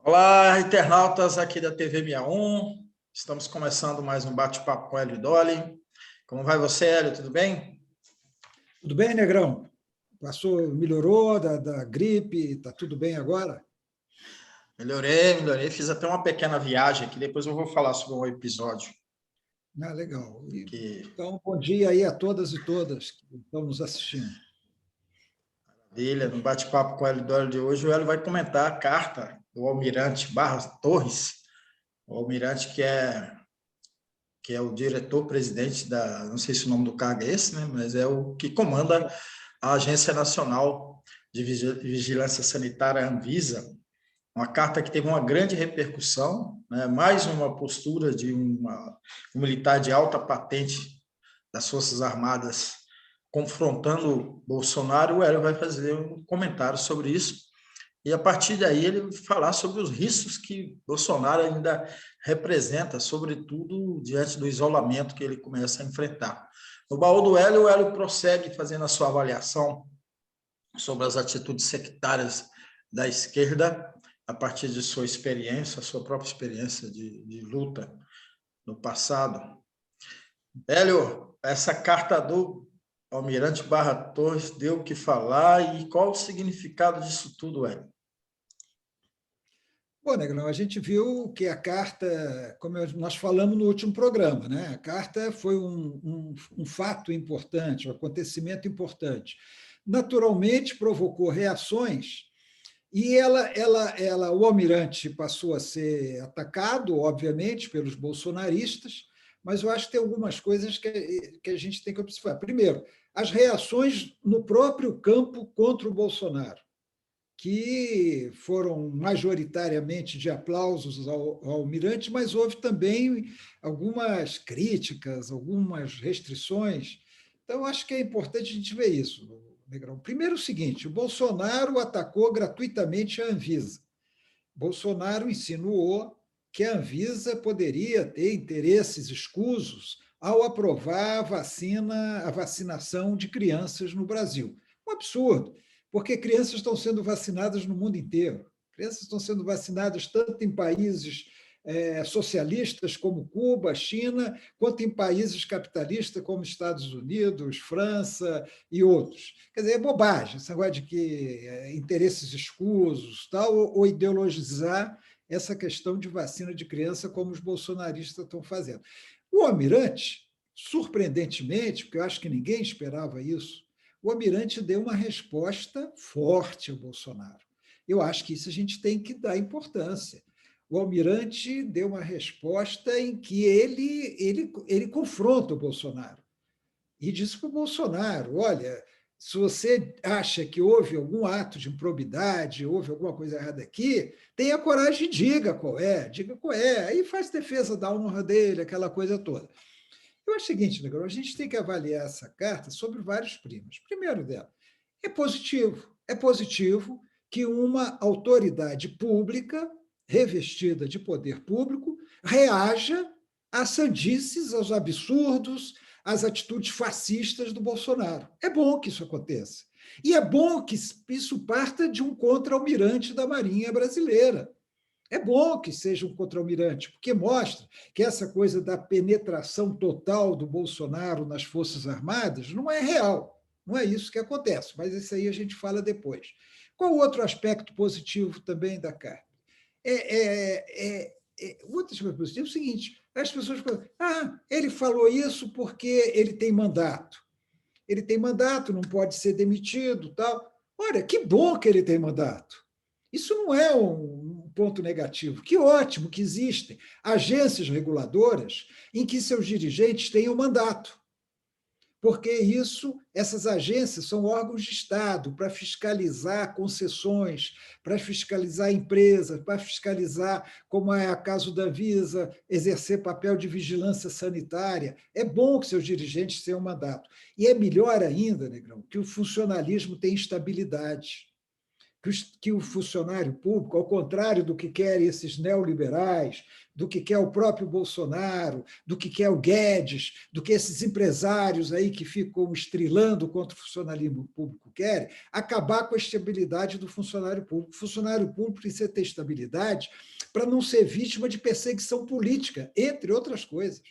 Olá, internautas aqui da TV 61. Estamos começando mais um bate-papo com Hélio Dolly. Como vai você, Hélio? Tudo bem? Tudo bem, Negrão? Melhorou da gripe? Está tudo bem agora? Melhorei. Fiz até uma pequena viagem aqui. Depois eu vou falar sobre um episódio. Legal. Que... Então, bom dia aí a todas e todas que estão nos assistindo. Maravilha. No bate-papo com o Hélio Dolly de hoje, o Hélio vai comentar a carta do Almirante Barra Torres, o almirante que é o diretor-presidente da... Não sei se o nome do cargo é esse, né? Mas é o que comanda a Agência Nacional de Vigilância Sanitária, Anvisa, uma carta que teve uma grande repercussão, né? Mais uma postura de um militar de alta patente das Forças Armadas confrontando Bolsonaro. O Hélio vai fazer um comentário sobre isso e, a partir daí, ele vai falar sobre os riscos que Bolsonaro ainda representa, sobretudo diante do isolamento que ele começa a enfrentar. No baú do Hélio, o Hélio prossegue fazendo a sua avaliação sobre as atitudes sectárias da esquerda, a partir de sua experiência, sua própria experiência de luta no passado. Hélio, essa carta do Almirante Barra Torres deu o que falar, e qual o significado disso tudo, Hélio? Bom, Negrão, a gente viu que a carta, como nós falamos no último programa, né? A carta foi um fato importante, um acontecimento importante. Naturalmente, provocou reações e o almirante passou a ser atacado, obviamente, pelos bolsonaristas, mas eu acho que tem algumas coisas que a gente tem que observar. Primeiro, as reações no próprio campo contra o Bolsonaro, que foram majoritariamente de aplausos ao almirante, mas houve também algumas críticas, algumas restrições. Então, acho que é importante a gente ver isso, Negrão. Primeiro, o seguinte: o Bolsonaro atacou gratuitamente a Anvisa. Bolsonaro insinuou que a Anvisa poderia ter interesses escusos ao aprovar a vacinação de crianças no Brasil. Um absurdo, porque crianças estão sendo vacinadas no mundo inteiro. Crianças estão sendo vacinadas tanto em países socialistas como Cuba, China, quanto em países capitalistas como Estados Unidos, França e outros. Quer dizer, é bobagem esse negócio de que interesses escusos, tal, ou ideologizar essa questão de vacina de criança como os bolsonaristas estão fazendo. O almirante, surpreendentemente, porque eu acho que ninguém esperava isso, o almirante deu uma resposta forte ao Bolsonaro. Eu acho que isso a gente tem que dar importância. O almirante deu uma resposta em que ele confronta o Bolsonaro e disse para o Bolsonaro: olha, se você acha que houve algum ato de improbidade, houve alguma coisa errada aqui, tenha coragem e diga qual é. Aí faz defesa da honra dele, aquela coisa toda. Eu acho o seguinte, Negrão, a gente tem que avaliar essa carta sobre vários primas. Primeiro dela, é positivo que uma autoridade pública, revestida de poder público, reaja às sandices, aos absurdos, às atitudes fascistas do Bolsonaro. É bom que isso aconteça. E é bom que isso parta de um contra-almirante da Marinha Brasileira. É bom que seja um contra-almirante, porque mostra que essa coisa da penetração total do Bolsonaro nas Forças Armadas não é real. Não é isso que acontece, mas isso aí a gente fala depois. Qual outro aspecto positivo também da carta? Outro aspecto positivo é o seguinte: as pessoas falam, ele falou isso porque ele tem mandato. Ele tem mandato, não pode ser demitido, tal. Olha, que bom que ele tem mandato. Isso não é um ponto negativo. Que ótimo que existem agências reguladoras em que seus dirigentes tenham mandato, porque essas agências são órgãos de Estado para fiscalizar concessões, para fiscalizar empresas, para fiscalizar, como é o caso da Anvisa, exercer papel de vigilância sanitária. É bom que seus dirigentes tenham mandato. E é melhor ainda, Negrão, que o funcionalismo tenha estabilidade. que o funcionário público, ao contrário do que querem esses neoliberais, do que quer o próprio Bolsonaro, do que quer o Guedes, do que esses empresários aí que ficam estrilando contra o funcionalismo público querem, acabar com a estabilidade do funcionário público. O funcionário público precisa ter estabilidade para não ser vítima de perseguição política, entre outras coisas.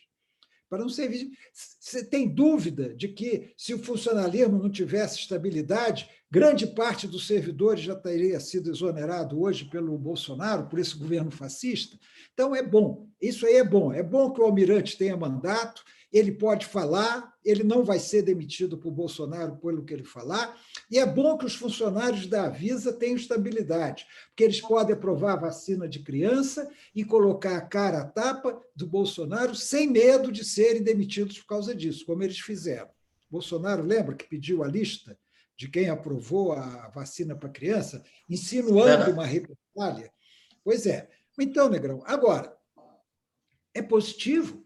Para não ser vítima. Você tem dúvida de que, se o funcionalismo não tivesse estabilidade, grande parte dos servidores já teria sido exonerado hoje pelo Bolsonaro, por esse governo fascista? Então, é bom. Isso aí é bom. É bom que o almirante tenha mandato, ele pode falar, ele não vai ser demitido por Bolsonaro pelo que ele falar, e é bom que os funcionários da Avisa tenham estabilidade, porque eles podem aprovar a vacina de criança e colocar a cara à tapa do Bolsonaro sem medo de serem demitidos por causa disso, como eles fizeram. Bolsonaro, lembra que pediu a lista de quem aprovou a vacina para criança, insinuando uma represália? Pois é. Então, Negrão, agora, é positivo,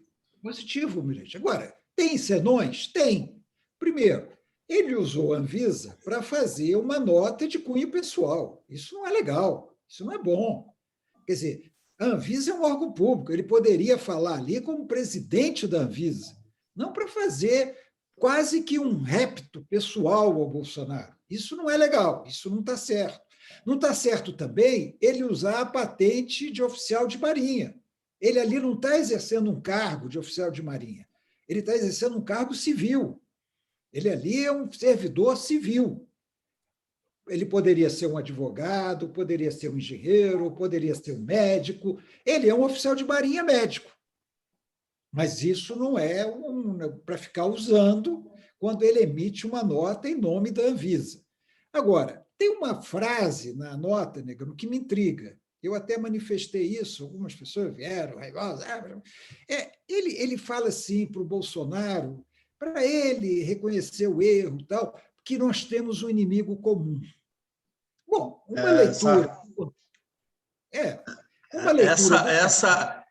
Mirante. Agora, tem senões? Tem. Primeiro, ele usou a Anvisa para fazer uma nota de cunho pessoal. Isso não é legal, isso não é bom. Quer dizer, a Anvisa é um órgão público, ele poderia falar ali como presidente da Anvisa, não para fazer quase que um repto pessoal ao Bolsonaro. Isso não é legal, isso não está certo. Não está certo também ele usar a patente de oficial de marinha. Ele ali não está exercendo um cargo de oficial de marinha, ele está exercendo um cargo civil. Ele ali é um servidor civil. Ele poderia ser um advogado, poderia ser um engenheiro, poderia ser um médico. Ele é um oficial de marinha médico. Mas isso não é para ficar usando quando ele emite uma nota em nome da Anvisa. Agora, tem uma frase na nota, Negro, que me intriga. Eu até manifestei isso, algumas pessoas vieram, raivosas. Ele fala assim para o Bolsonaro, para ele reconhecer o erro, tal, que nós temos um inimigo comum. Bom, uma leitura. Uma leitura.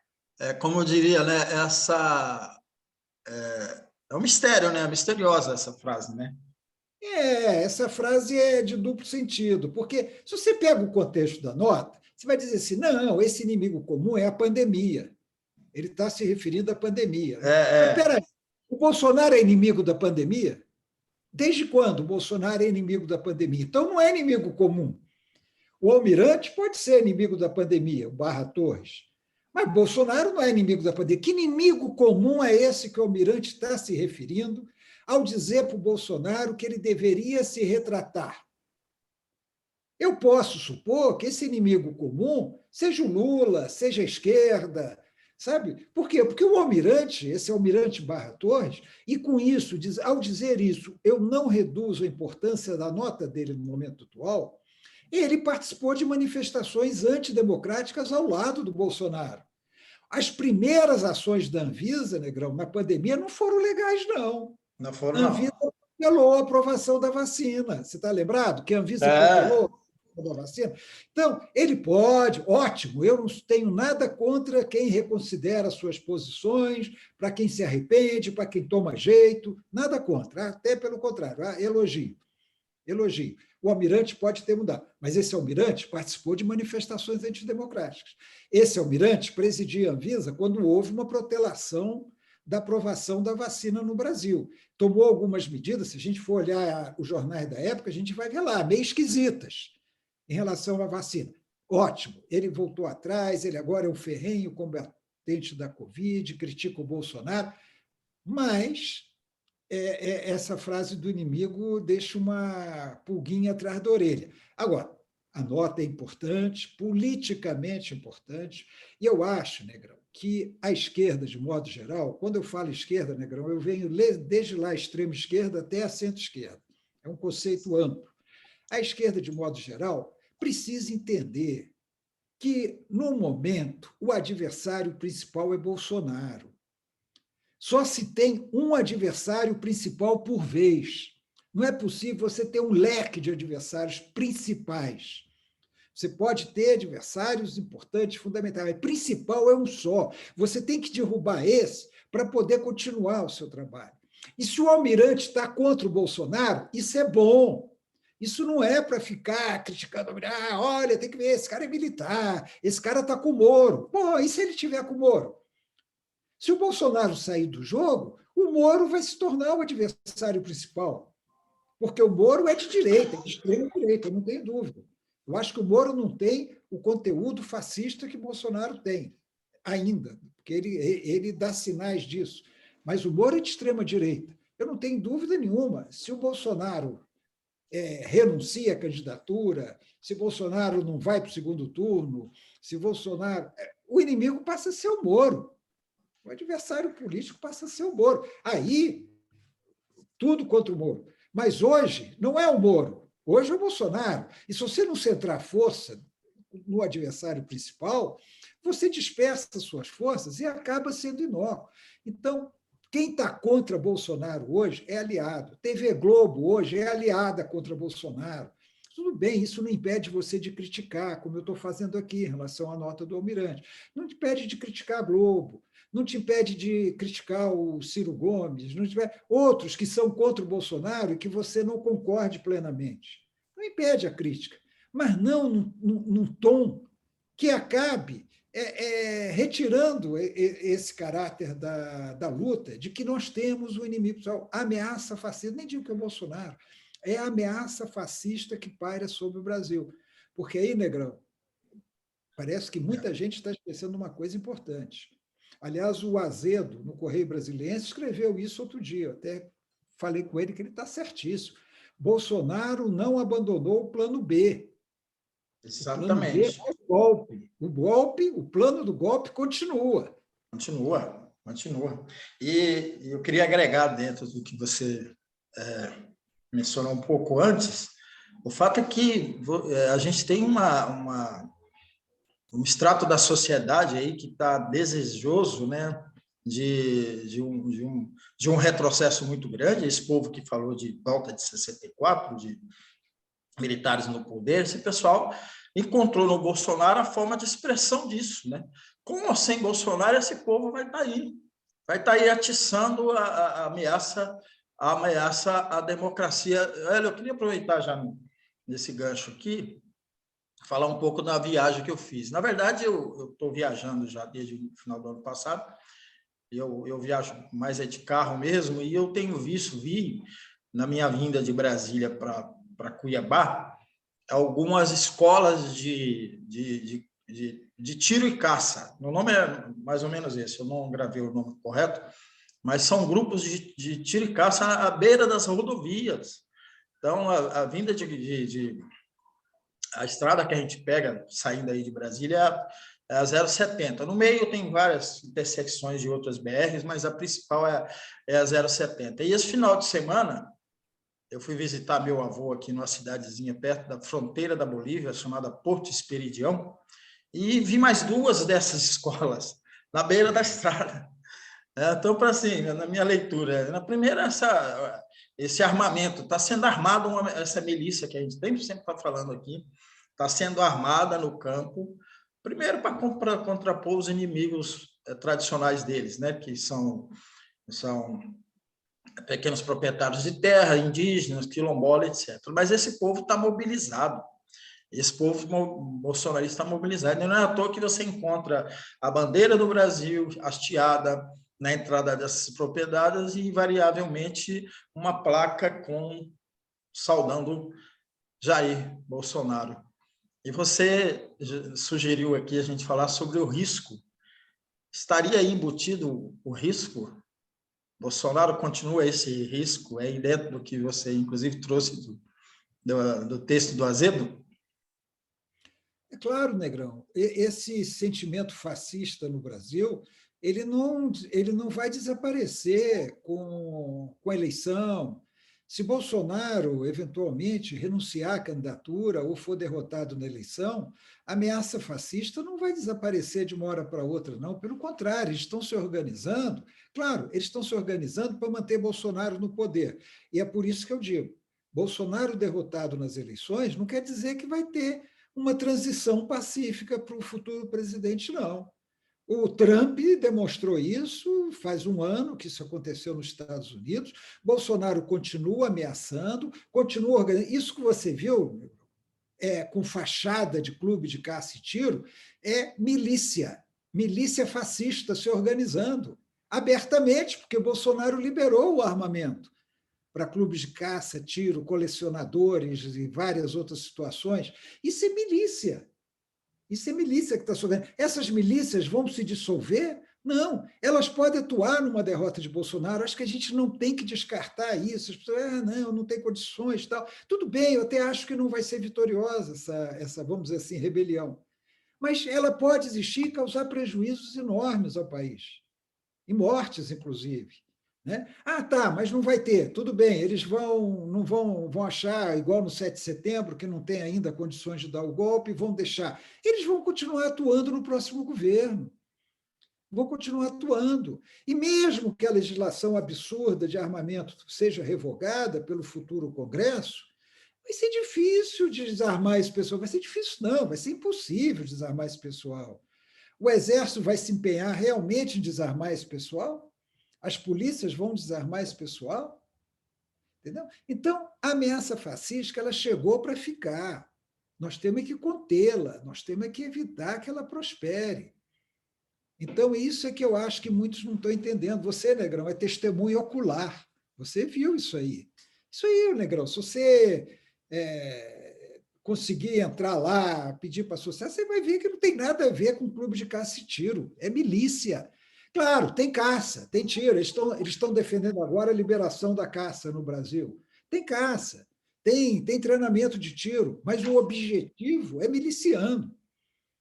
Como eu diria, né? É um mistério, né? É misteriosa essa frase, né? Essa frase é de duplo sentido, porque se você pega o contexto da nota, você vai dizer assim: não, esse inimigo comum é a pandemia. Ele está se referindo à pandemia. Né? Mas espera aí, o Bolsonaro é inimigo da pandemia? Desde quando o Bolsonaro é inimigo da pandemia? Então não é inimigo comum. O almirante pode ser inimigo da pandemia, o Barra Torres. Mas Bolsonaro não é inimigo da pandemia. Que inimigo comum é esse que o almirante está se referindo ao dizer para o Bolsonaro que ele deveria se retratar? Eu posso supor que esse inimigo comum seja o Lula, seja a esquerda, sabe? Por quê? Porque o almirante, esse almirante Barra Torres, e com isso, ao dizer isso, eu não reduzo a importância da nota dele no momento atual, ele participou de manifestações antidemocráticas ao lado do Bolsonaro. As primeiras ações da Anvisa, Negrão, na pandemia, não foram legais, não. Não foram, a Anvisa protelou a aprovação da vacina. Você está lembrado que a Anvisa protelou da vacina? Então, ele pode, ótimo, eu não tenho nada contra quem reconsidera suas posições, para quem se arrepende, para quem toma jeito, nada contra, até pelo contrário, elogio. O almirante pode ter mudado, mas esse almirante participou de manifestações antidemocráticas. Esse almirante presidia a Anvisa quando houve uma protelação da aprovação da vacina no Brasil. Tomou algumas medidas, se a gente for olhar os jornais da época, a gente vai ver lá, meio esquisitas em relação à vacina. Ótimo, ele voltou atrás, ele agora é um ferrenho combatente da Covid, critica o Bolsonaro, mas essa frase do inimigo deixa uma pulguinha atrás da orelha. Agora, a nota é importante, politicamente importante, e eu acho, Negrão, que a esquerda, de modo geral, quando eu falo esquerda, Negrão, eu venho desde lá a extrema esquerda até a centro-esquerda. É um conceito amplo. A esquerda, de modo geral, precisa entender que, no momento, o adversário principal é Bolsonaro. Só se tem um adversário principal por vez. Não é possível você ter um leque de adversários principais. Você pode ter adversários importantes, fundamentais, mas principal é um só. Você tem que derrubar esse para poder continuar o seu trabalho. E se o almirante está contra o Bolsonaro, isso é bom. Isso não é para ficar criticando, olha, tem que ver, esse cara é militar, esse cara está com o Moro. Bom, e se ele tiver com o Moro? Se o Bolsonaro sair do jogo, o Moro vai se tornar o adversário principal, porque o Moro é de direita, é de extrema direita, não tenho dúvida. Eu acho que o Moro não tem o conteúdo fascista que Bolsonaro tem, ainda, porque ele dá sinais disso. Mas o Moro é de extrema direita. Eu não tenho dúvida nenhuma, se o Bolsonaro renuncia à candidatura, se Bolsonaro não vai para o segundo turno, se Bolsonaro... O inimigo passa a ser o Moro. O adversário político passa a ser o Moro. Aí, tudo contra o Moro. Mas hoje não é o Moro, hoje é o Bolsonaro. E se você não centrar força no adversário principal, você dispersa suas forças e acaba sendo inócuo. Então, quem está contra Bolsonaro hoje é aliado. TV Globo hoje é aliada contra Bolsonaro. Tudo bem, isso não impede você de criticar, como eu estou fazendo aqui em relação à nota do Almirante. Não te impede de criticar a Globo, não te impede de criticar o Ciro Gomes, não te impede... outros que são contra o Bolsonaro e que você não concorde plenamente. Não impede a crítica, mas não num tom que acabe retirando esse caráter da luta, de que nós temos o inimigo pessoal, ameaça fascista, nem digo que é o Bolsonaro, é a ameaça fascista que paira sobre o Brasil. Porque aí, Negrão, parece que muita gente está esquecendo uma coisa importante. Aliás, o Azedo, no Correio Brasiliense, escreveu isso outro dia. Eu até falei com ele que ele está certíssimo. Bolsonaro não abandonou o plano B. Exatamente. O plano B é o golpe. O plano do golpe continua. Continua. E eu queria agregar dentro do que você mencionou um pouco antes, o fato é que a gente tem um extrato da sociedade aí que está desejoso, né, de um retrocesso muito grande. Esse povo que falou de volta de 64, de militares no poder, esse pessoal encontrou no Bolsonaro a forma de expressão disso, né? Com ou sem Bolsonaro, esse povo vai estar aí atiçando a ameaça à democracia. Eu queria aproveitar já nesse gancho aqui, falar um pouco da viagem que eu fiz. Na verdade, eu estou viajando já desde o final do ano passado, eu viajo mais de carro mesmo, e eu tenho vi na minha vinda de Brasília para Cuiabá, algumas escolas de tiro e caça. O nome é mais ou menos esse, eu não gravei o nome correto, mas são grupos de tiro e caça à beira das rodovias. Então, a vinda a estrada que a gente pega saindo aí de Brasília é a 070. No meio tem várias intersecções de outras BRs, mas a principal é a 070. E esse final de semana, eu fui visitar meu avô aqui numa cidadezinha perto da fronteira da Bolívia, chamada Porto Esperidião, e vi mais duas dessas escolas na beira da estrada. Então, para assim, na minha leitura, na primeira, esse armamento, está sendo armado, essa milícia que a gente sempre está falando aqui, está sendo armada no campo, primeiro para contrapor os inimigos tradicionais deles, né, que são pequenos proprietários de terra, indígenas, quilombolas, etc. Mas esse povo está mobilizado. Esse povo bolsonarista está mobilizado. E não é à toa que você encontra a bandeira do Brasil hasteada na entrada dessas propriedades e, invariavelmente, uma placa saudando Jair Bolsonaro. E você sugeriu aqui a gente falar sobre o risco. Estaria aí embutido o risco? Bolsonaro continua esse risco aí dentro do que você, inclusive, trouxe do texto do Azedo? É claro, Negrão, esse sentimento fascista no Brasil, ele não vai desaparecer com a eleição. Se Bolsonaro, eventualmente, renunciar à candidatura ou for derrotado na eleição, a ameaça fascista não vai desaparecer de uma hora para outra, não. Pelo contrário, eles estão se organizando. Claro, eles estão se organizando para manter Bolsonaro no poder. E é por isso que eu digo, Bolsonaro derrotado nas eleições não quer dizer que vai ter uma transição pacífica para o futuro presidente, não. O Trump demonstrou isso, faz um ano que isso aconteceu nos Estados Unidos. Bolsonaro continua ameaçando, continua organizando. Isso que você viu, com fachada de clube de caça e tiro, é milícia fascista se organizando abertamente, porque Bolsonaro liberou o armamento para clubes de caça, tiro, colecionadores e várias outras situações. Isso é milícia. Isso é milícia que está sofrendo. Essas milícias vão se dissolver? Não, elas podem atuar numa derrota de Bolsonaro. Acho que a gente não tem que descartar isso. As pessoas, não tem condições, tal. Tudo bem, eu até acho que não vai ser vitoriosa essa, vamos dizer assim, rebelião. Mas ela pode existir e causar prejuízos enormes ao país, e mortes, inclusive. Né? Tá, mas não vai ter. Tudo bem, eles não vão achar, igual no 7 de setembro, que não tem ainda condições de dar o golpe, vão deixar. Eles vão continuar atuando no próximo governo. Vão continuar atuando. E mesmo que a legislação absurda de armamento seja revogada pelo futuro Congresso, vai ser difícil de desarmar esse pessoal. Vai ser difícil, não, vai ser impossível desarmar esse pessoal. O Exército vai se empenhar realmente em desarmar esse pessoal? As polícias vão desarmar esse pessoal? Entendeu? Então, a ameaça fascista ela chegou para ficar. Nós temos que contê-la, nós temos que evitar que ela prospere. Então, isso é que eu acho que muitos não estão entendendo. Você, Negrão, é testemunho ocular. Você viu isso aí. Isso aí, Negrão, se você conseguir entrar lá, pedir para associar, você vai ver que não tem nada a ver com clube de caça e tiro. É milícia. Claro, tem caça, tem tiro. Eles estão defendendo agora a liberação da caça no Brasil. Tem caça, tem treinamento de tiro, mas o objetivo é miliciano.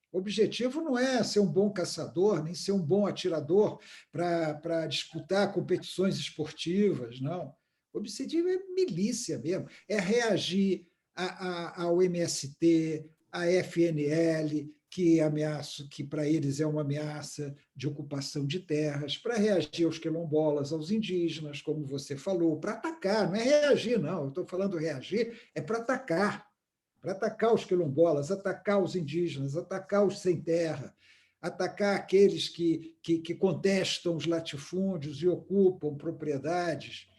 O objetivo não é ser um bom caçador, nem ser um bom atirador para disputar competições esportivas, não. O objetivo é milícia mesmo, é reagir ao MST, à FNL, que para eles é uma ameaça de ocupação de terras, para reagir aos quilombolas, aos indígenas, como você falou, para atacar, não é reagir, não, eu estou falando reagir, é para atacar os quilombolas, atacar os indígenas, atacar os sem terra, atacar aqueles que contestam os latifúndios e ocupam propriedades.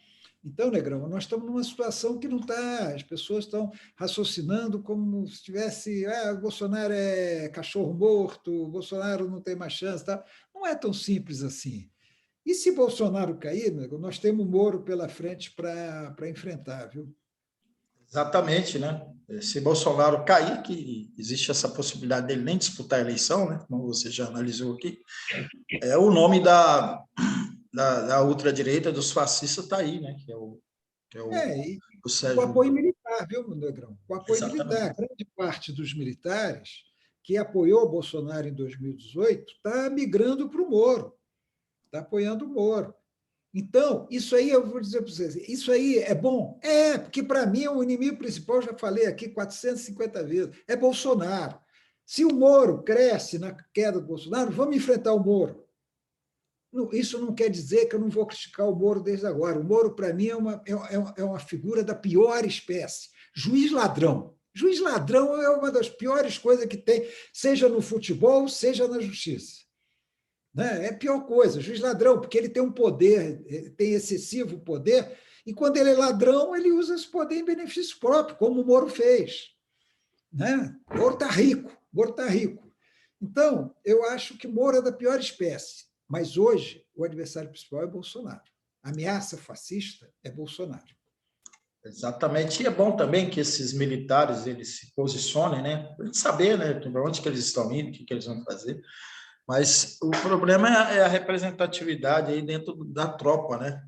Então, Negrão, nós estamos numa situação que não está, as pessoas estão raciocinando como se tivesse, o Bolsonaro é cachorro morto, o Bolsonaro não tem mais chance. Tá? Não é tão simples assim. E se Bolsonaro cair, Negrão, nós temos o Moro pela frente para enfrentar, viu? Exatamente, né? Se Bolsonaro cair, que existe essa possibilidade dele nem disputar a eleição, né? Como você já analisou aqui, o nome da ultradireita, dos fascistas, está aí, né? Que é o Com Sérgio apoio Moro. militar, viu, Negrão? Com apoio militar. Exatamente. Grande parte dos militares que apoiou Bolsonaro em 2018 está migrando para o Moro, está apoiando o Moro. Então, isso aí, eu vou dizer para vocês, isso aí é bom? Porque para mim o inimigo principal, já falei aqui 450 vezes, é Bolsonaro. Se o Moro cresce na queda do Bolsonaro, vamos enfrentar o Moro. Isso não quer dizer que eu não vou criticar o Moro desde agora. O Moro, para mim, é uma figura da pior espécie. Juiz ladrão. Juiz ladrão é uma das piores coisas que tem, seja no futebol, seja na justiça. Né? É a pior coisa, juiz ladrão, porque ele tem um poder, tem excessivo poder, e quando ele é ladrão, ele usa esse poder em benefício próprio, como o Moro fez. Né? O Moro está rico, Moro está rico. Então, eu acho que Moro é da pior espécie, mas hoje o adversário principal é Bolsonaro. A ameaça fascista é Bolsonaro. Exatamente. E é bom também que esses militares eles se posicionem, né? Para a gente saber, né? Para onde que eles estão indo, o que eles vão fazer. Mas o problema é a representatividade aí dentro da tropa, né?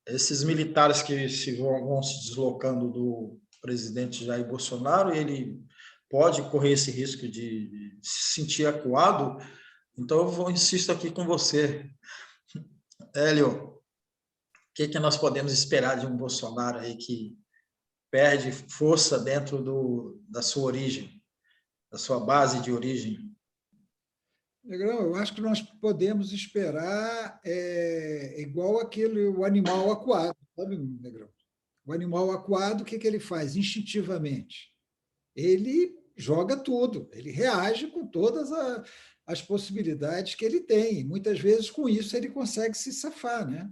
Esses militares que vão se deslocando do presidente Jair Bolsonaro, ele pode correr esse risco de se sentir acuado. Então, insisto aqui com você, Hélio, o que nós podemos esperar de um Bolsonaro aí que perde força dentro da sua origem, da sua base de origem? Negrão, eu acho que nós podemos esperar igual o animal aquado, sabe, Negrão? O animal aquado, o que ele faz? Instintivamente. Ele joga tudo, ele reage com todas as possibilidades que ele tem. Muitas vezes, com isso, ele consegue se safar, né?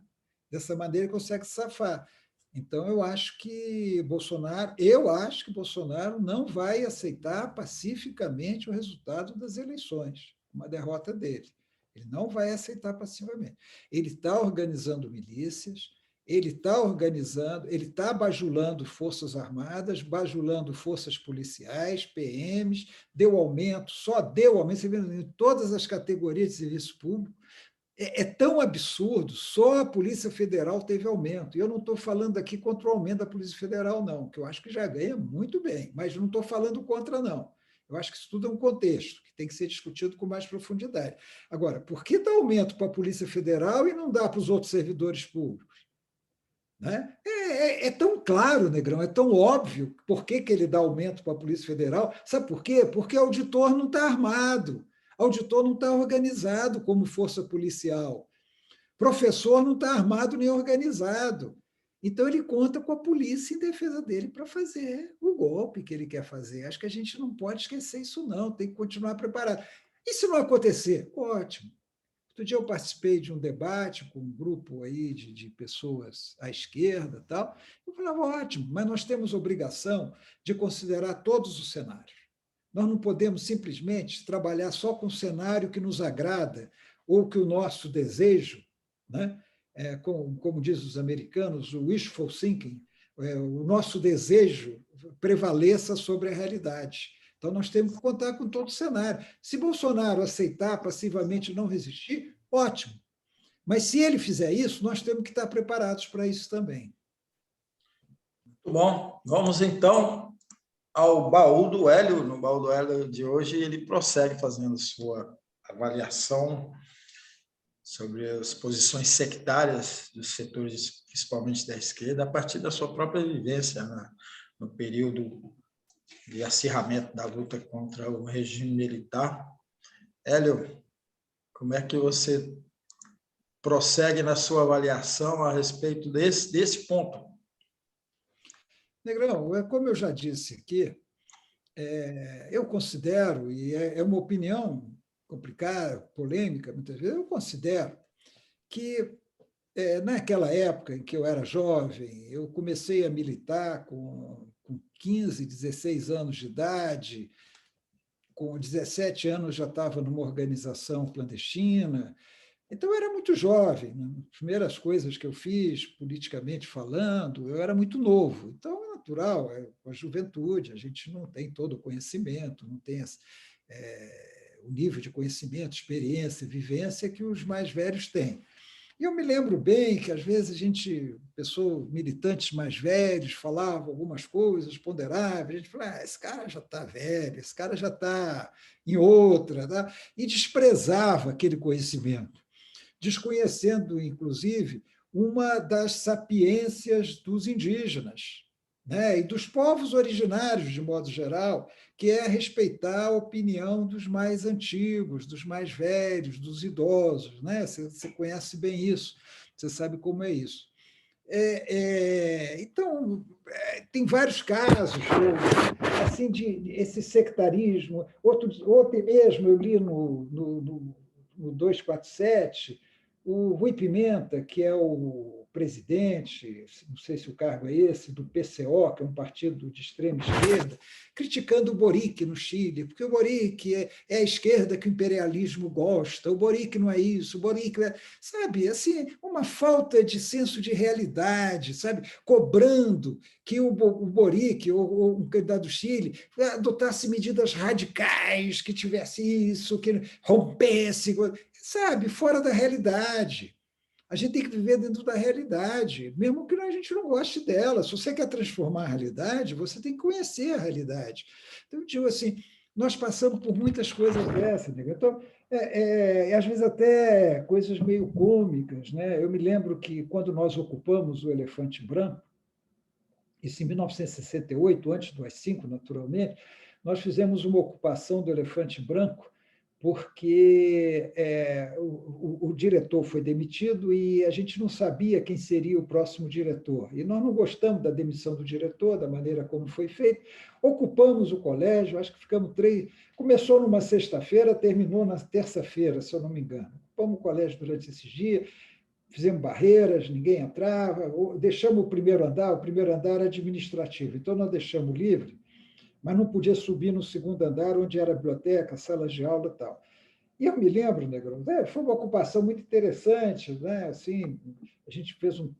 Dessa maneira, ele consegue se safar. Então, eu acho que Bolsonaro não vai aceitar pacificamente o resultado das eleições, uma derrota dele. Ele não vai aceitar passivamente. Ele está organizando milícias, ele está bajulando forças armadas, bajulando forças policiais, PMs, deu aumento, só deu aumento, você vê, em todas as categorias de serviço público. É tão absurdo, só a Polícia Federal teve aumento. E eu não estou falando aqui contra o aumento da Polícia Federal, não, que eu acho que já ganha muito bem, mas não estou falando contra, não. Eu acho que isso tudo é um contexto que tem que ser discutido com mais profundidade. Agora, por que dá aumento para a Polícia Federal e não dá para os outros servidores públicos? Né? É tão claro, Negrão, é tão óbvio por que ele dá aumento para a Polícia Federal. Sabe por quê? Porque o auditor não está armado, auditor não está organizado como força policial, professor não está armado nem organizado. Então, ele conta com a polícia em defesa dele para fazer o golpe que ele quer fazer. Acho que a gente não pode esquecer isso, não, tem que continuar preparado. E se não acontecer? Ótimo. Outro dia eu participei de um debate com um grupo aí de pessoas à esquerda e tal. Eu falava, ótimo, mas nós temos obrigação de considerar todos os cenários. Nós não podemos simplesmente trabalhar só com o cenário que nos agrada ou que o nosso desejo, né? Como dizem os americanos, o wishful thinking, o nosso desejo prevaleça sobre a realidade. Então, nós temos que contar com todo o cenário. Se Bolsonaro aceitar passivamente não resistir, ótimo. Mas se ele fizer isso, nós temos que estar preparados para isso também. Muito bom. Vamos, então, ao baú do Hélio. No baú do Hélio de hoje, ele prossegue fazendo sua avaliação sobre as posições sectárias dos setores, principalmente da esquerda, a partir da sua própria vivência, né, no período de acirramento da luta contra o regime militar. Hélio, como é que você prossegue na sua avaliação a respeito desse ponto? Negrão, como eu já disse aqui, eu considero, e é uma opinião complicada, polêmica, muitas vezes, eu considero que naquela época em que eu era jovem, eu comecei a militar com 15, 16 anos de idade, com 17 anos já estava numa organização clandestina, então eu era muito jovem, né? As primeiras coisas que eu fiz, politicamente falando, eu era muito novo, então é natural, é a juventude, a gente não tem todo o conhecimento, não tem o nível de conhecimento, experiência, vivência que os mais velhos têm. E eu me lembro bem que, às vezes, militantes mais velhos falavam algumas coisas ponderáveis, a gente falava, esse cara já está velho, esse cara já está em outra, tá? E desprezava aquele conhecimento, desconhecendo, inclusive, uma das sapiências dos indígenas, né? E dos povos originários, de modo geral, que é respeitar a opinião dos mais antigos, dos mais velhos, dos idosos. Né? Você conhece bem isso, você sabe como é isso. Então, tem vários casos assim, de esse sectarismo. Ontem mesmo eu li no 247 o Rui Pimenta, que é o presidente, não sei se o cargo é esse, do PCO, que é um partido de extrema esquerda, criticando o Boric no Chile, porque o Boric é a esquerda que o imperialismo gosta, o Boric não é isso, o Boric é, sabe, assim, uma falta de senso de realidade, sabe, cobrando que o Boric, ou um candidato do Chile, adotasse medidas radicais, que tivesse isso, que rompesse, sabe, fora da realidade. A gente tem que viver dentro da realidade, mesmo que a gente não goste dela. Se você quer transformar a realidade, você tem que conhecer a realidade. Então, eu digo assim, nós passamos por muitas coisas dessas, né? Então, às vezes até coisas meio cômicas, né? Eu me lembro que quando nós ocupamos o Elefante Branco, isso em 1968, antes do AI-5, naturalmente, nós fizemos uma ocupação do Elefante Branco porque o diretor foi demitido e a gente não sabia quem seria o próximo diretor. E nós não gostamos da demissão do diretor, da maneira como foi feito. Ocupamos o colégio, acho que ficamos 3... Começou numa sexta-feira, terminou na terça-feira, se eu não me engano. Ocupamos o colégio durante esses dias, fizemos barreiras, ninguém entrava, deixamos o primeiro andar era administrativo, então nós deixamos livre, mas não podia subir no segundo andar, onde era a biblioteca, salas de aula e tal. E eu me lembro, Negrão, foi uma ocupação muito interessante, né? Assim, a gente fez um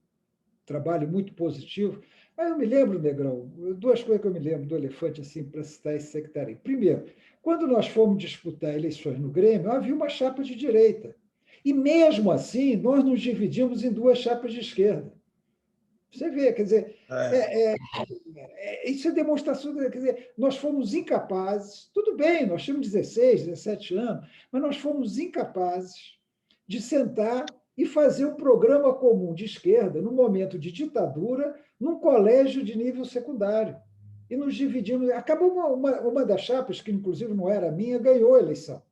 trabalho muito positivo, mas eu me lembro, Negrão, 2 coisas que eu me lembro do Elefante, assim, para citar esse sectarismo. Primeiro, quando nós fomos disputar eleições no Grêmio, havia uma chapa de direita. E, mesmo assim, nós nos dividimos em 2 chapas de esquerda. Você vê, quer dizer, isso é demonstração, quer dizer, nós fomos incapazes, tudo bem, nós tínhamos 16, 17 anos, mas nós fomos incapazes de sentar e fazer um programa comum de esquerda, no momento de ditadura, num colégio de nível secundário. E nos dividimos. Acabou uma das chapas, que inclusive não era minha, ganhou a eleição.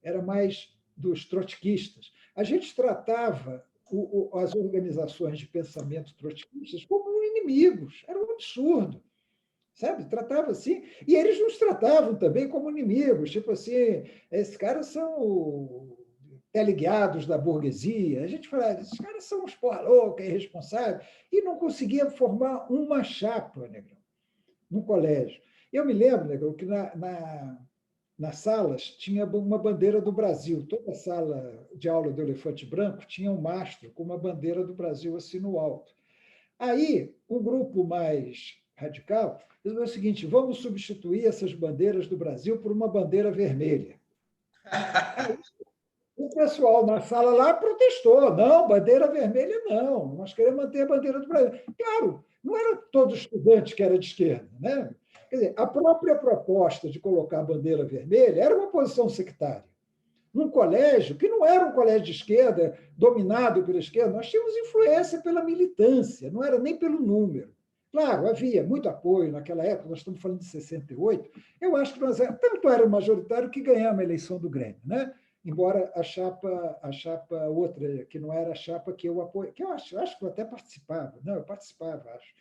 Era mais dos trotskistas. A gente tratava as organizações de pensamento trotskistas como inimigos. Era um absurdo, sabe? Tratava assim. E eles nos tratavam também como inimigos. Tipo assim, esses caras são teleguiados da burguesia. A gente falava, esses caras são uns porra louca, irresponsáveis. E não conseguia formar uma chapa, Negrão, no colégio. Eu me lembro, Negrão, que nas salas tinha uma bandeira do Brasil. Toda sala de aula do Elefante Branco tinha um mastro com uma bandeira do Brasil assim no alto. Aí, um grupo mais radical dizia o seguinte: vamos substituir essas bandeiras do Brasil por uma bandeira vermelha. Aí, o pessoal na sala lá protestou: não, bandeira vermelha não, nós queremos manter a bandeira do Brasil. Claro, não era todo estudante que era de esquerda, né? Quer dizer, a própria proposta de colocar a bandeira vermelha era uma posição sectária. Num colégio que não era um colégio de esquerda, dominado pela esquerda, nós tínhamos influência pela militância, não era nem pelo número. Claro, havia muito apoio naquela época, nós estamos falando de 68, eu acho que tanto era majoritário que ganhamos a eleição do Grêmio, né? Embora a chapa outra, que não era a chapa que eu apoio, que eu acho que eu até participava, não, eu participava, acho.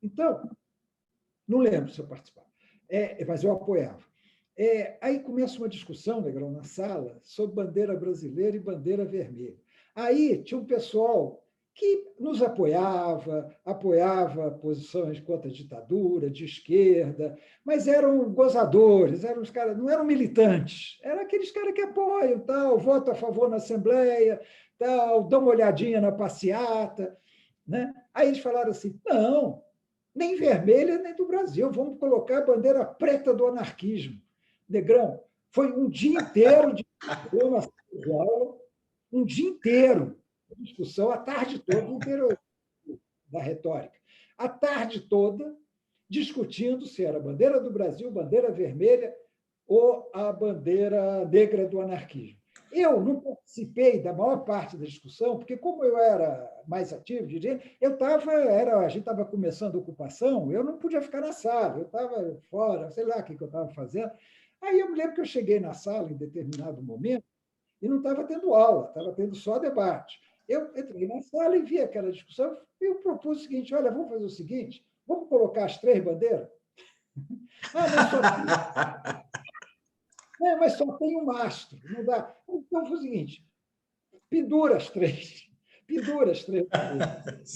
Então, não lembro se eu participava, mas eu apoiava. Aí começa uma discussão, Negrão, na sala, sobre bandeira brasileira e bandeira vermelha. Aí tinha um pessoal que nos apoiava posições contra a ditadura, de esquerda, mas eram gozadores, eram os caras, não eram militantes, eram aqueles caras que apoiam, tal, votam a favor na Assembleia, tal, dão uma olhadinha na passeata. Né? Aí eles falaram assim: não, nem vermelha, nem do Brasil, vamos colocar a bandeira preta do anarquismo. Negrão, foi um dia inteiro de aula, um dia inteiro de discussão, a tarde toda, inteiro da retórica, a tarde toda discutindo se era a bandeira do Brasil, bandeira vermelha ou a bandeira negra do anarquismo. Eu não participei da maior parte da discussão, porque, como eu era mais ativo, a gente estava começando a ocupação, eu não podia ficar na sala, eu estava fora, sei lá o que eu estava fazendo. Aí eu me lembro que eu cheguei na sala em determinado momento e não estava tendo aula, estava tendo só debate. Eu entrei na sala e vi aquela discussão e eu propus o seguinte: olha, vamos fazer o seguinte, vamos colocar as 3 bandeiras? Mas só tem um mastro, não dá. Então foi o seguinte: pendura as 3. Pendura as 3 bandeiras.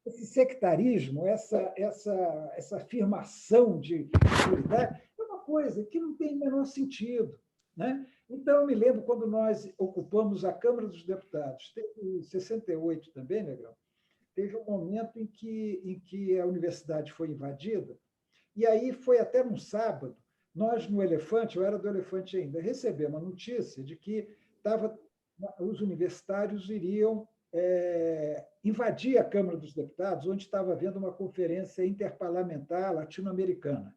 Esse sectarismo, essa afirmação de autoridade, é uma coisa que não tem o menor sentido. Né? Então, eu me lembro quando nós ocupamos a Câmara dos Deputados, teve em 68 também, Negrão, teve um momento em que a universidade foi invadida, e aí foi até num sábado, nós no Elefante, eu era do Elefante ainda, recebemos a notícia de que os universitários iriam invadir a Câmara dos Deputados, onde estava havendo uma conferência interparlamentar latino-americana.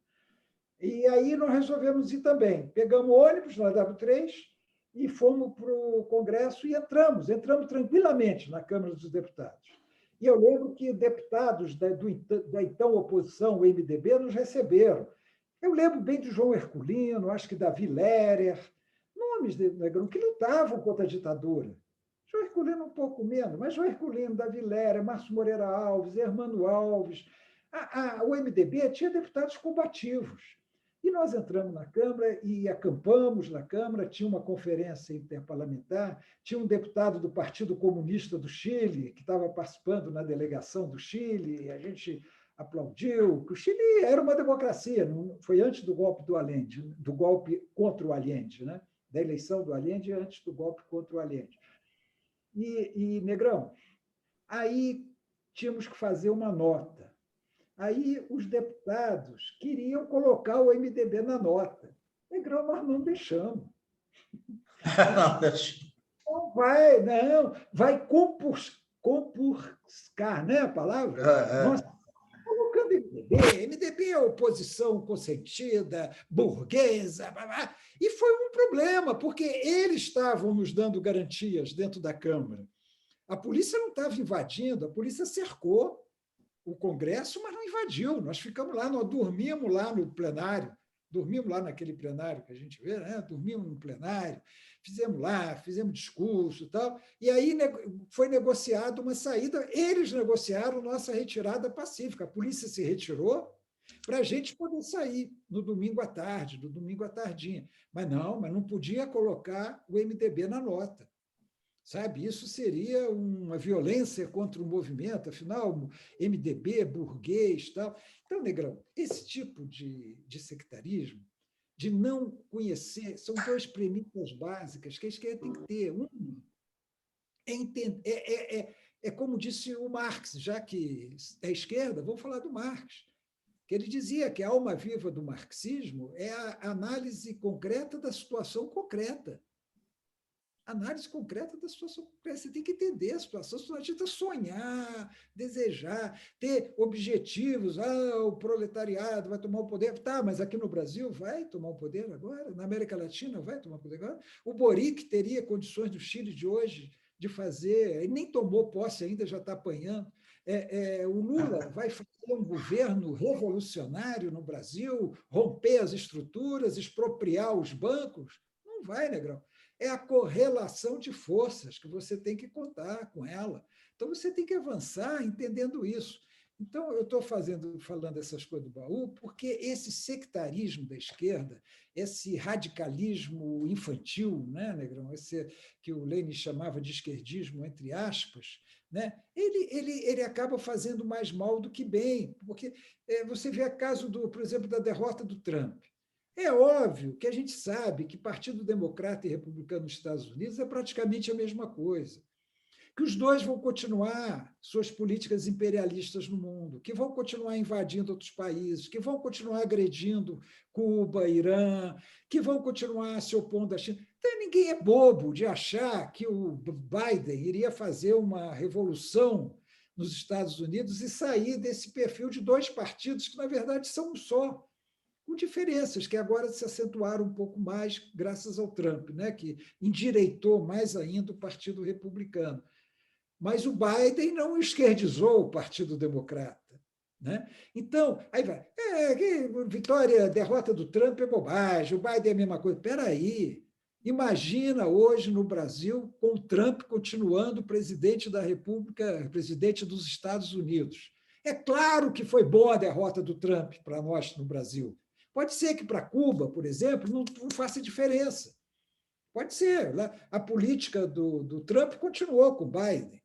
E aí nós resolvemos ir também. Pegamos ônibus na W3 e fomos para o Congresso e entramos tranquilamente na Câmara dos Deputados. E eu lembro que deputados da então oposição, o MDB, nos receberam. Eu lembro bem de João Herculino, acho que Davi Lerer, nomes de Negrão que lutavam contra a ditadura. João Herculino um pouco menos, mas João Herculino, Davi Lerer, Márcio Moreira Alves, Hermano Alves. O MDB tinha deputados combativos. E nós entramos na Câmara e acampamos na Câmara, tinha uma conferência interparlamentar, tinha um deputado do Partido Comunista do Chile, que estava participando na delegação do Chile, e a gente aplaudiu, que o Chile era uma democracia, não foi antes do golpe do Allende, do golpe contra o Allende, né? Da eleição do Allende antes do golpe contra o Allende. Negrão, aí tínhamos que fazer uma nota. Aí os deputados queriam colocar o MDB na nota. Negrão, nós não deixamos. Não, deixa. Vai compurcar, né, a palavra? Nós colocando MDB é oposição consentida, burguesa, blá, blá. E foi um problema, porque eles estavam nos dando garantias dentro da Câmara. A polícia não estava invadindo, a polícia cercou o Congresso, mas não invadiu. Nós ficamos lá, nós dormimos lá no plenário, dormimos lá naquele plenário que a gente vê, né? Dormimos no plenário, fizemos discurso e tal, e aí foi negociada uma saída, eles negociaram nossa retirada pacífica, a polícia se retirou para a gente poder sair no domingo à tarde, no domingo à tardinha. Mas não podia colocar o MDB na nota. Sabe, isso seria uma violência contra o movimento, afinal, MDB, burguês, tal. Então, Negrão, esse tipo de sectarismo, de não conhecer, são duas premissas básicas que a esquerda tem que ter. Uma é como disse o Marx, já que é esquerda, vamos falar do Marx, que ele dizia que a alma viva do marxismo é a análise concreta da situação concreta. Análise concreta da situação concreta. Você tem que entender a situação, não adianta sonhar, desejar, ter objetivos. O proletariado vai tomar o poder. Tá, mas aqui no Brasil vai tomar o poder agora? Na América Latina vai tomar o poder agora? O Boric teria condições do Chile de hoje de fazer, ele nem tomou posse ainda, já está apanhando. O Lula vai fazer um governo revolucionário no Brasil, romper as estruturas, expropriar os bancos? Não vai, Negrão. É a correlação de forças que você tem que contar com ela. Então, você tem que avançar entendendo isso. Então, eu estou falando essas coisas do baú porque esse sectarismo da esquerda, esse radicalismo infantil, né, Negrão? Esse que o Lenin chamava de esquerdismo, entre aspas, né? Ele acaba fazendo mais mal do que bem, porque você vê o caso, por exemplo, da derrota do Trump. É óbvio que a gente sabe que Partido Democrata e Republicano nos Estados Unidos é praticamente a mesma coisa, que os dois vão continuar suas políticas imperialistas no mundo, que vão continuar invadindo outros países, que vão continuar agredindo Cuba, Irã, que vão continuar se opondo à China. Então, ninguém é bobo de achar que o Biden iria fazer uma revolução nos Estados Unidos e sair desse perfil de dois partidos que, na verdade, são um só, com diferenças que agora se acentuaram um pouco mais graças ao Trump, né, que endireitou mais ainda o Partido Republicano. Mas o Biden não esquerdizou o Partido Democrata. Né? Então, aí vai, vitória, derrota do Trump é bobagem, o Biden é a mesma coisa. Espera aí, imagina hoje no Brasil com o Trump continuando presidente da República, presidente dos Estados Unidos. É claro que foi boa a derrota do Trump para nós no Brasil. Pode ser que para Cuba, por exemplo, não faça diferença. Pode ser. A política do Trump continuou com o Biden.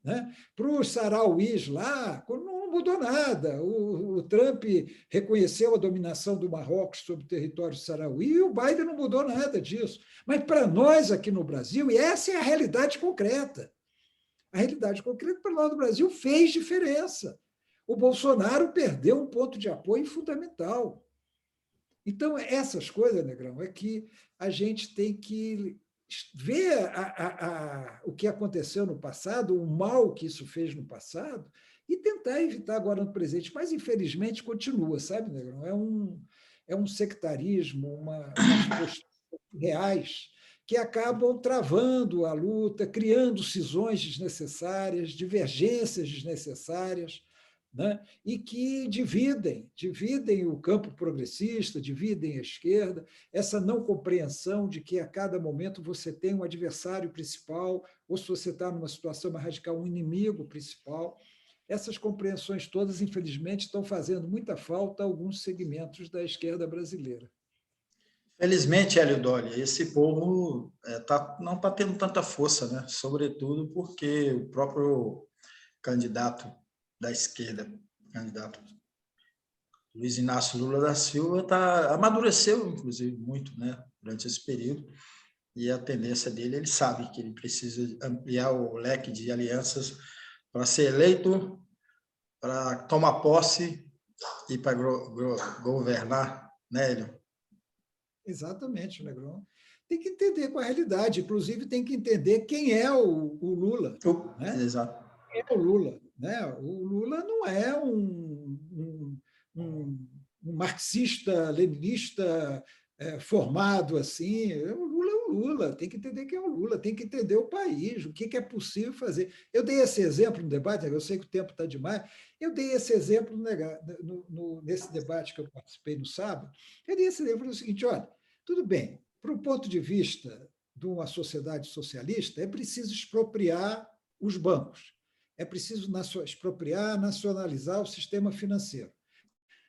Né? Para os sarauís lá, não mudou nada. O Trump reconheceu a dominação do Marrocos sobre o território sarauí e o Biden não mudou nada disso. Mas para nós aqui no Brasil, e essa é a realidade concreta, a realidade concreta para nós no Brasil fez diferença. O Bolsonaro perdeu um ponto de apoio fundamental. Então, essas coisas, Negrão, é que a gente tem que ver o que aconteceu no passado, o mal que isso fez no passado, e tentar evitar agora no presente. Mas, infelizmente, continua, sabe, Negrão? É um sectarismo, umas posturas reais que acabam travando a luta, criando cisões desnecessárias, divergências desnecessárias. né? E que dividem o campo progressista, dividem a esquerda, essa não compreensão de que a cada momento você tem um adversário principal, ou se você está numa situação mais radical, um inimigo principal. Essas compreensões todas, infelizmente, estão fazendo muita falta a alguns segmentos da esquerda brasileira. Felizmente, Hélio Dolly, esse povo não está tendo tanta força, né? Sobretudo porque o próprio candidato da esquerda, candidato Luiz Inácio Lula da Silva, amadureceu, inclusive, muito, né, durante esse período, e a tendência dele, ele sabe que ele precisa ampliar o leque de alianças para ser eleito, para tomar posse e para governar, né, Hélio? Exatamente, Negrão. Tem que entender com a realidade, inclusive tem que entender quem é o Lula. Né? Exato. Quem é o Lula? Né? O Lula não é um marxista-leninista formado assim. O Lula é o Lula, tem que entender quem é o Lula, tem que entender o país, o que é possível fazer. Eu dei esse exemplo no debate, eu sei que o tempo está demais, eu dei esse exemplo nesse debate que eu participei no sábado, eu dei esse exemplo no seguinte, olha, tudo bem, para o ponto de vista de uma sociedade socialista, é preciso expropriar os bancos, é preciso expropriar, nacionalizar o sistema financeiro.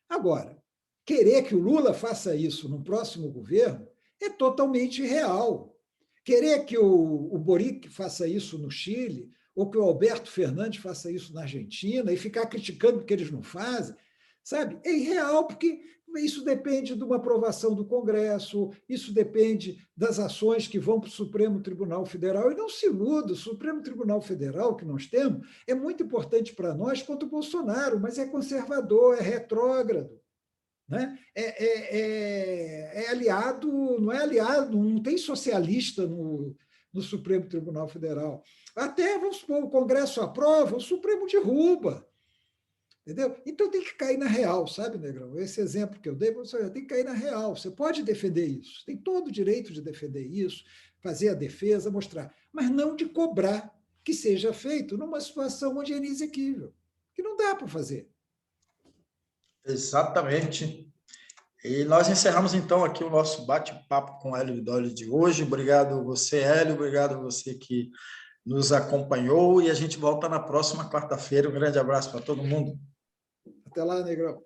Agora, querer que o Lula faça isso no próximo governo é totalmente irreal. Querer que o Boric faça isso no Chile, ou que o Alberto Fernandes faça isso na Argentina, e ficar criticando porque eles não fazem, sabe? É irreal, porque isso depende de uma aprovação do Congresso, isso depende das ações que vão para o Supremo Tribunal Federal. E não se iluda, o Supremo Tribunal Federal que nós temos é muito importante para nós quanto o Bolsonaro, mas é conservador, é retrógrado. Né? É aliado, não é aliado, não tem socialista no Supremo Tribunal Federal. Até, vamos supor, o Congresso aprova, o Supremo derruba. Entendeu? Então tem que cair na real, sabe, Negrão? Esse exemplo que eu dei, você tem que cair na real. Você pode defender isso, tem todo o direito de defender isso, fazer a defesa, mostrar, mas não de cobrar que seja feito numa situação onde é inexequível, que não dá para fazer. Exatamente. E nós encerramos, então, aqui o nosso bate-papo com Hélio Dolly de hoje. Obrigado você, Hélio, obrigado você que nos acompanhou, e a gente volta na próxima quarta-feira. Um grande abraço para todo mundo. Até lá, Negrão.